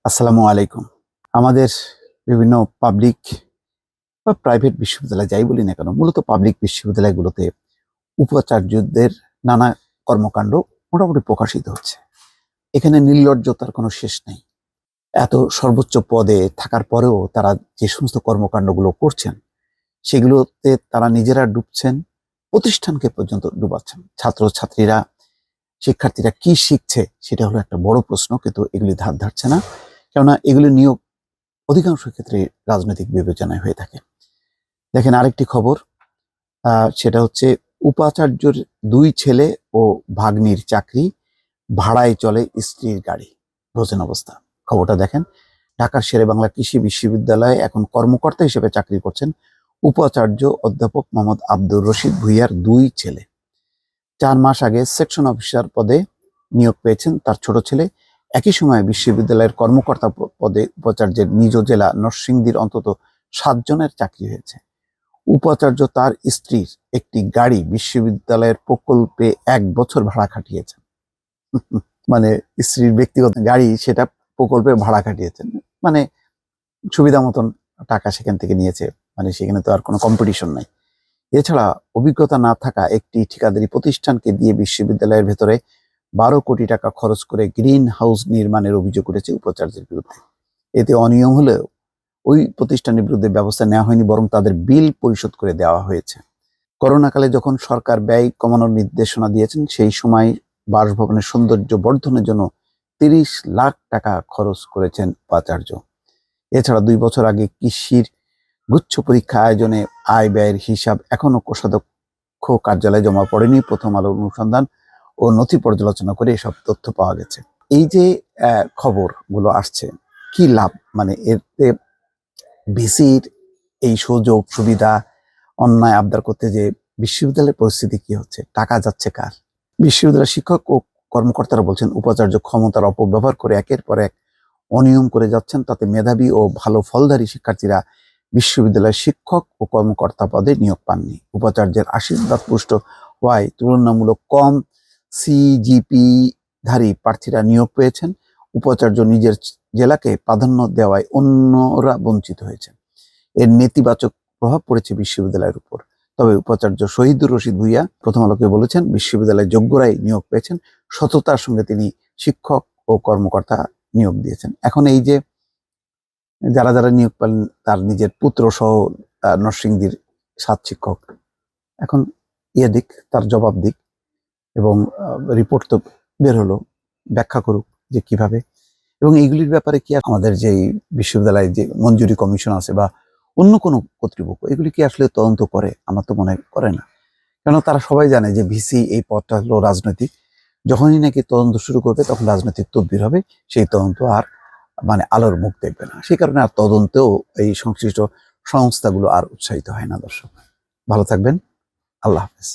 আসসালামু আলাইকুম। আমাদের বিভিন্ন পাবলিক বা প্রাইভেট বিশ্ববিদ্যালয় যাই বলি না কেন, মূলত পাবলিক বিশ্ববিদ্যালয়গুলোতে উপাচার্যদের নানা কর্মকাণ্ড মোটামুটি প্রকাশিত হচ্ছে। এখানে নির্লজ্জতার কোনো শেষ নেই। এত সর্বোচ্চ পদে থাকার পরেও তারা যে সমস্ত কর্মকাণ্ডগুলো করছেন, সেগুলোতে তারা নিজেরা ডুবছেন, প্রতিষ্ঠানকে পর্যন্ত ডুবাচ্ছেন। ছাত্রছাত্রীরা, শিক্ষার্থীরা কি শিখছে সেটা হলো একটা বড় প্রশ্ন, কিন্তু এগুলি ধার ধারছে না। কেননা এগুলি নিয়োগ অধিকাংশ ক্ষেত্রে রাজনৈতিক বিবেচনায় হয়ে থাকে। দেখেন আরেকটি খবর, সেটা হচ্ছে উপাচার্যর 2 ছেলে ও ভাগ্নির চাকরি, ভাড়ায় চলে স্ত্রীর গাড়ি। বোঝেন অবস্থা। খবরটা দেখেন। ঢাকার শেরেবাংলা কৃষি বিশ্ববিদ্যালয়ে এখন কর্মকর্তা হিসেবে চাকরি করছেন উপাচার্য অধ্যাপক মোহাম্মদ আব্দুর রশিদ ভূঁইয়ার 2 ছেলে। 4 মাস আগে সেকশন অফিসার পদে নিয়োগ পেয়েছেন তার ছোট ছেলে। একই সময়ে বিশ্ববিদ্যালয়ের কর্মকর্তা পদে উপাচার্যের নিজ জেলা নরসিংদীর অন্তত 7 জনের চাকরি হয়েছে। উপাচার্য তার স্ত্রীর একটি গাড়ি বিশ্ববিদ্যালয়ের প্রকল্পে 1 বছর ভাড়া খাটিয়েছেন। মানে স্ত্রীর ব্যক্তিগত গাড়ি, সেটা প্রকল্পে ভাড়া খাটিয়েছেন। মানে সুবিধা মতন টাকা সেখান থেকে নিয়েছে। মানে সেখানে তো আর কোনো কম্পিটিশন নাই। এছাড়া অভিজ্ঞতা না থাকা একটি ঠিকাদারি প্রতিষ্ঠানকে দিয়ে বিশ্ববিদ্যালয়ের ভেতরে 12 কোটি টাকা খরচ করে গ্রিন হাউস নির্মাণের অভিযোগ উঠেছে উপাচার্যের বিরুদ্ধে। এতে অনিয়ম হলেও ওই প্রতিষ্ঠানের বিরুদ্ধে ব্যবস্থা নেওয়া হয়নি, বরং তাদের বিল পরিশোধ করে দেওয়া হয়েছে। করোনাকালে যখন সরকার ব্যয় কমানোর নির্দেশনা দিয়েছেন, সেই সময় বাসভবনের সৌন্দর্য বর্ধনের জন্য 30 লাখ টাকা খরচ করেছেন উপাচার্য। এছাড়া 2 বছর আগে কৃষির গুচ্ছ পরীক্ষা আয়োজনে আয় ব্যয়ের হিসাব এখনো কোষাধ্যক্ষ কার্যালয়ে জমা পড়েনি। প্রথম আলোর অনুসন্ধান ও নথি পর্যালোচনা করে এসব তথ্য পাওয়া গেছে। এই যে খবরগুলো আসছে, কি লাভ? মানে এতে ভিসির এই সুযোগ সুবিধা অন্যায় আবদার করতে যে বিশ্ববিদ্যালয়ের পরিস্থিতি কি হচ্ছে, টাকা যাচ্ছে কার? বিশ্ববিদ্যালয়ের শিক্ষক ও কর্মকর্তারা বলছেন উপাচার্য ক্ষমতার অপব্যবহার করে একের পর এক অনিয়ম করে যাচ্ছেন। তাতে মেধাবী ও ভালো ফলধারী শিক্ষার্থীরা বিশ্ববিদ্যালয়ের শিক্ষক ও কর্মকর্তা পদে নিয়োগ পাননি। উপাচার্যের আশীর্বাদ পুষ্ট হওয়ায় তুলনামূলক কম সিজিপি ধারী প্রার্থীরা নিয়োগ পেয়েছেন। উপাচার্য নিজের জেলাকে প্রাধান্য দেওয়ায় অন্যরা বঞ্চিত হয়েছেন। এর নেতিবাচক প্রভাব পড়েছে বিশ্ববিদ্যালয়ের উপর। তবে উপাচার্য শহীদুর রশিদ ভূঁইয়া প্রথম আলোকে বলেছেন, বিশ্ববিদ্যালয়ের যোগ্যরাই নিয়োগ পেয়েছেন। সততার সঙ্গে তিনি শিক্ষক ও কর্মকর্তা নিয়োগ দিয়েছেন। এখন এই যে যারা যারা নিয়োগ পেলেন, তার নিজের পুত্র সহ নরসিংদীর 7 শিক্ষক, এখন দিক, তার জবাব দিক, এবং রিপোর্ট তো বের হলো, ব্যাখ্যা করুক যে কিভাবে। এবং এইগুলির ব্যাপারে কি আমাদের যে বিশ্ববিদ্যালয়ের যে মঞ্জুরি কমিশন আছে বা অন্য কোনো কর্তৃপক্ষ, এগুলি কি আসলে তদন্ত করে? আমার তো মনে করে না। কেন, তারা সবাই জানে যে ভিসি এই পদটা হলো রাজনৈতিক। যখনই নাকি তদন্ত শুরু করবে, তখন রাজনৈতিক তদবির হবে, সেই তদন্ত আর মানে আলোর মুখ দেখবে না। সেই কারণে আর তদন্তেও এই সংশ্লিষ্ট সংস্থাগুলো আর উৎসাহিত হয় না। দর্শক ভালো থাকবেন। আল্লাহ হাফেজ।